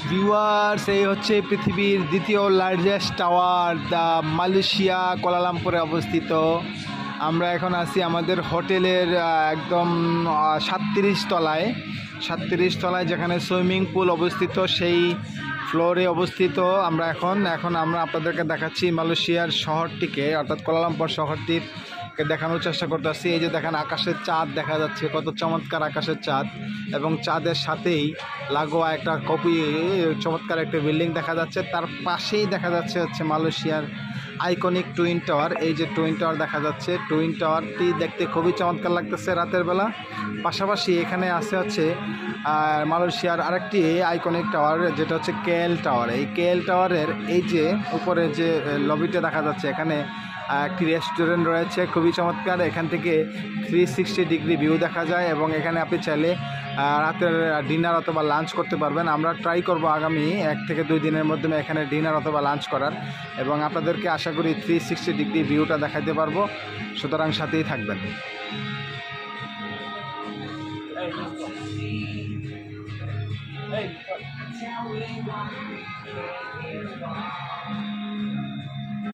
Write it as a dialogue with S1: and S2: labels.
S1: Viewers, এই হচ্ছে পৃথিবীর দ্বিতীয় লার্জেস্ট টাওয়ার, দ্য মালয়েশিয়া কুয়ালালামপুরে অবস্থিত। আমরা এখন আছি আমাদের হোটেলের একদম 37 তলায়, 37 তলায় যেখানে সুইমিং পুল অবস্থিত, সেই ফ্লোরে অবস্থিত। আমরা এখন আমরা আপনাদেরকে দেখাচ্ছি মালয়েশিয়ার শহরটিকে, অর্থাৎ কুয়ালালামপুর শহরটির দেখানোর চেষ্টা করতেছি। এই যে দেখেন, আকাশের চাঁদ দেখা যাচ্ছে, কত চমৎকার আকাশের চাঁদ, এবং চাঁদের সাথেই লাগোয়া একটা চমৎকার একটা বিল্ডিং দেখা যাচ্ছে। তার পাশেই দেখা যাচ্ছে হচ্ছে মালয়েশিয়ার আইকনিক টুইন টাওয়ার। এই যে টুইন টাওয়ার দেখা যাচ্ছে, টুইন টাওয়ারটি দেখতে খুবই চমৎকার লাগতেছে রাতের বেলা। পাশাপাশি এখানে আছে হচ্ছে মালয়েশিয়ার আরেকটি আইকনিক টাওয়ার, যেটা হচ্ছে কেএল টাওয়ার। এই কেএল টাওয়ারের এই যে উপরে যে লবিটা দেখা যাচ্ছে, এখানে একটি রেস্টুরেন্ট রয়েছে খুবই চমৎকার। এখান থেকে 360 ডিগ্রি ভিউ দেখা যায়, এবং এখানে আপনি চাইলে রাতের ডিনার অথবা লাঞ্চ করতে পারবেন। আমরা ট্রাই করব আগামী 1 থেকে 2 দিনের মধ্যে এখানে ডিনার অথবা লাঞ্চ করার, এবং আপনাদেরকে আশা করি 360 ডিগ্রি ভিউটা দেখাতে পারবো। সুতরাং সাথেই থাকবেন।